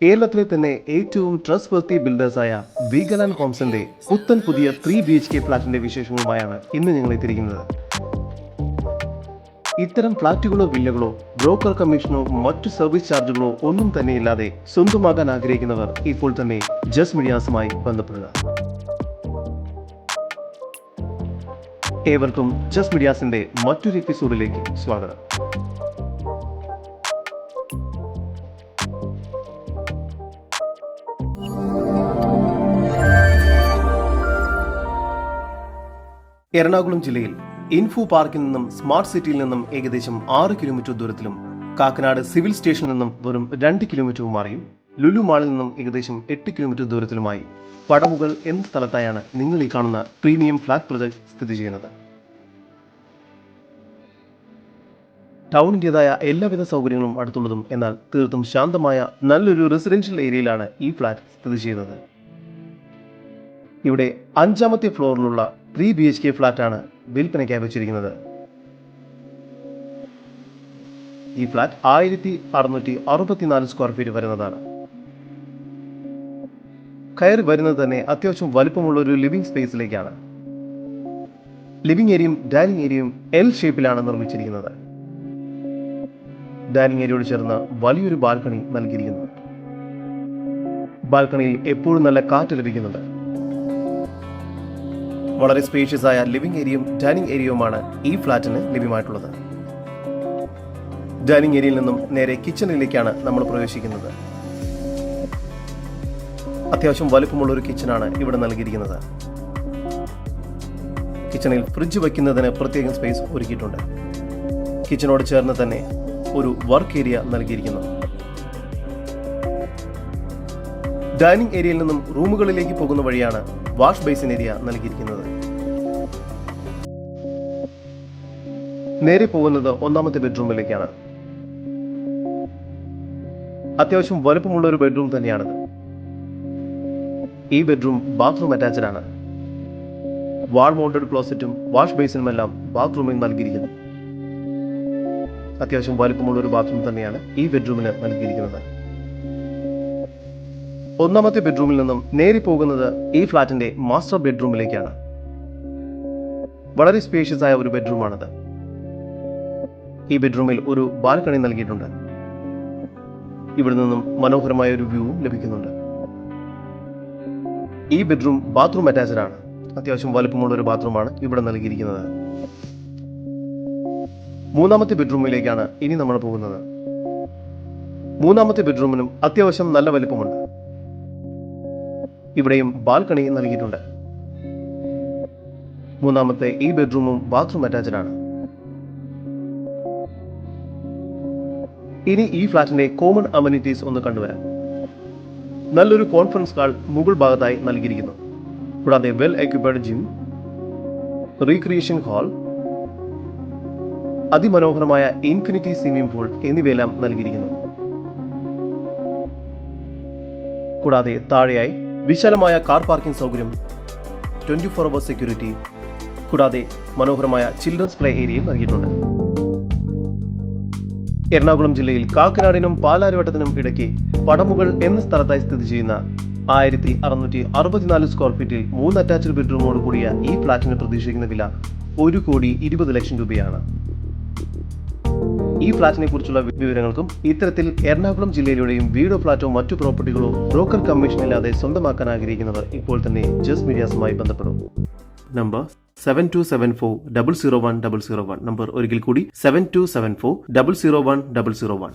കേരളത്തിലെ തന്നെ ഏറ്റവും ട്രസ്റ്റ് വർത്തി ബിൽഡേഴ്സായ വീഗലാൻഡ് ഹോംസിന്റെ പുത്തൻ പുതിയ 3 BHK ഫ്ളാറ്റിന്റെ വിശേഷങ്ങളുമായാണ് ഇന്ന് ഞങ്ങൾ എത്തിയിരിക്കുന്നത്. ഇത്തരം ഫ്ളാറ്റുകളോ വില്ലകളോ ബ്രോക്കർ കമ്മീഷനോ മറ്റു സർവീസ് ചാർജുകളോ ഒന്നും തന്നെ ഇല്ലാതെ സ്വന്തമാകാൻ ആഗ്രഹിക്കുന്നവർ ഇപ്പോൾ തന്നെ ജസ്റ്റ് മീഡിയാസുമായി ബന്ധപ്പെടുക. ഏവർക്കും ജസ്റ്റ് മീഡിയാസിന്റെ മറ്റൊരു എപ്പിസോഡിലേക്ക് സ്വാഗതം. എറണാകുളം ജില്ലയിൽ ഇൻഫോ പാർക്കിൽ നിന്നും സ്മാർട്ട് സിറ്റിയിൽ നിന്നും ഏകദേശം 6 കിലോമീറ്റർ ദൂരത്തിലും, കാക്കനാട് സിവിൽ സ്റ്റേഷനിൽ നിന്നും വെറും 2 കിലോമീറ്റർ മാറിയും, ലുലു മാളിൽ നിന്നും ഏകദേശം 8 കിലോമീറ്റർ ദൂരത്തിലുമായി പടമുകൾ എന്ന സ്ഥലത്തായാണ് നിങ്ങൾ ഈ കാണുന്ന പ്രീമിയം ഫ്ലാറ്റ് പ്രൊജക്ട് സ്ഥിതി ചെയ്യുന്നത്. ടൗണിൻ്റെതായ എല്ലാവിധ സൗകര്യങ്ങളും അടുത്തുള്ളതും എന്നാൽ തീർത്തും ശാന്തമായ നല്ലൊരു റെസിഡൻഷ്യൽ ഏരിയയിലാണ് ഈ ഫ്ലാറ്റ് സ്ഥിതി ചെയ്യുന്നത്. ഇവിടെ 5ാമത്തെ ഫ്ലോറിലുള്ള 3 BHK ഫ്ലാറ്റാണ് വിൽപ്പനയ്ക്കായി വെച്ചിരിക്കുന്നത്. ഈ ഫ്ലാറ്റ് 1664 സ്ക്വയർ ഫീറ്റ് വരുന്നതാണ്. കയറി വരുന്നത് തന്നെ അത്യാവശ്യം വലുപ്പമുള്ള ഒരു ലിവിംഗ് സ്പേസിലേക്കാണ്. ലിവിംഗ് ഏരിയയും ഡൈനിങ് ഏരിയയും L ഷേപ്പിലാണ് നിർമ്മിച്ചിരിക്കുന്നത്. ഡൈനിങ് ഏരിയയോട് ചേർന്ന് വലിയൊരു ബാൽക്കണി നൽകിയിരിക്കുന്നു. ബാൽക്കണിയിൽ എപ്പോഴും നല്ല കാറ്റ് ലഭിക്കുന്നുണ്ട്. വളരെ സ്പേഷ്യസ് ആയ ലിവിംഗ് ഏരിയയും ഡൈനിങ് ഏരിയയുമാണ് ഈ ഫ്ലാറ്റിന് ലഭ്യമായിട്ടുള്ളത്. ഡൈനിങ് ഏരിയയിൽ നിന്നും നേരെ കിച്ചണിലേക്കാണ് നമ്മൾ പ്രവേശിക്കുന്നത്. അത്യാവശ്യം വലുപ്പമുള്ള ഒരു കിച്ചണാണ് ഇവിടെ നൽകിയിരിക്കുന്നത്. കിച്ചണിൽ ഫ്രിഡ്ജ് വയ്ക്കുന്നതിന് പ്രത്യേകം സ്പേസ് ഒരുക്കിയിട്ടുണ്ട്. കിച്ചണോട് ചേർന്ന് തന്നെ ഒരു വർക്ക് ഏരിയ നൽകിയിരിക്കുന്നു. ഡൈനിങ് ഏരിയയിൽ നിന്നും റൂമുകളിലേക്ക് പോകുന്ന വഴിയാണ് വാഷ് ബേസിൻ ഏരിയ നൽകിയിരിക്കുന്നത്. നേരെ പോകുന്നത് 1ാമത്തെ ബെഡ്റൂമിലേക്കാണ്. അത്യാവശ്യം വലുപ്പമുള്ള ഒരു ബെഡ്റൂം തന്നെയാണിത്. ഈ ബെഡ്റൂം ബാത്റൂം അറ്റാച്ച്ഡ് ആണ്. വാൾ മൗണ്ടഡ് ക്ലോസറ്റും വാഷ് ബേസിനും എല്ലാം ബാത്റൂമിൽ നൽകിയിരിക്കുന്നു. അത്യാവശ്യം വലുപ്പമുള്ള ഒരു ബാത്റൂം തന്നെയാണ് ഈ ബെഡ്റൂമിന് നൽകിയിരിക്കുന്നത്. 1ാമത്തെ ബെഡ്റൂമിൽ നിന്നും നേരെ പോകുന്നത് ഈ ഫ്ലാറ്റിന്റെ മാസ്റ്റർ ബെഡ്റൂമിലേക്കാണ്. വളരെ സ്പേഷ്യസ് ആയ ഒരു ബെഡ്റൂമാണത്. ഈ ബെഡ്റൂമിൽ ഒരു ബാൽക്കണി നൽകിയിട്ടുണ്ട്. ഇവിടെ നിന്നും മനോഹരമായ ഒരു വ്യൂ ലഭിക്കുന്നുണ്ട്. ഈ ബെഡ്റൂം ബാത്റൂം അറ്റാച്ച്ഡ് ആണ്. അത്യാവശ്യം വലുപ്പമുള്ള ഒരു ബാത്റൂമാണ് ഇവിടെ നൽകിയിരിക്കുന്നത്. 3ാമത്തെ ബെഡ്റൂമിലേക്കാണ് ഇനി നമ്മൾ പോകുന്നത്. 3ാമത്തെ ബെഡ്റൂമിനും അത്യാവശ്യം നല്ല വലുപ്പമുണ്ട്. ഇവിടെയും ബാൽക്കണി നൽകിയിട്ടുണ്ട്. 3ാമത്തെ ഈ ബെഡ്റൂമും ബാത്റൂം അറ്റാച്ച്ഡ് ആണ്. ഇനി ഈ ഫ്ലാറ്റിന്റെ കോമൺ അമ്യൂണിറ്റീസ് ഒന്ന് കണ്ടുവരാം. നല്ലൊരു കോൺഫറൻസ് ഹാൾ മുകൾ ഭാഗത്തായി നൽകിയിരിക്കുന്നു. കൂടാതെ well equipped gym, recreation hall, അതിമനോഹരമായ ഇൻഫിനിറ്റി സ്വിമ്മിംഗ് പൂൾ എന്നിവയെല്ലാം നൽകിയിരിക്കുന്നു. കൂടാതെ താഴെയായി വിശാലമായ കാർ പാർക്കിംഗ് സൗകര്യം, 24 hours സെക്യൂരിറ്റി, കൂടാതെ മനോഹരമായ ചിൽഡ്രൻസ് പ്ലേ ഏരിയയും നൽകിയിട്ടുണ്ട്. എറണാകുളം ജില്ലയിൽ കാക്കനാടിനും പാലാരിവട്ടത്തിനും ഇടയ്ക്ക് പടമുകൾ എന്ന സ്ഥലത്തായി സ്ഥിതി ചെയ്യുന്ന 1664 സ്ക്വയർ ഫീറ്റിൽ 3 അറ്റാച്ച്ഡ് ബെഡ്റൂമോട് കൂടിയ ഈ ഫ്ലാറ്റിന് പ്രതീക്ഷിക്കുന്ന വില 1,20,00,000 രൂപയാണ്. ഈ ഫ്ലാറ്റിനെ കുറിച്ചുള്ള വിവരങ്ങൾക്കും ഇത്തരത്തിൽ എറണാകുളം ജില്ലയിലൂടെയും വീടോ ഫ്ലാറ്റോ മറ്റു പ്രോപ്പർട്ടികളോ ബ്രോക്കർ കമ്മീഷൻ ഇല്ലാതെ സ്വന്തമാക്കാൻ ആഗ്രഹിക്കുന്നവർ ഇപ്പോൾ തന്നെ ജസ്റ്റ് മീഡിയാസുമായി ബന്ധപ്പെടും. നമ്പർ 7274 001 001. നമ്പർ ഒരിക്കൽ കൂടി 7274 001 001.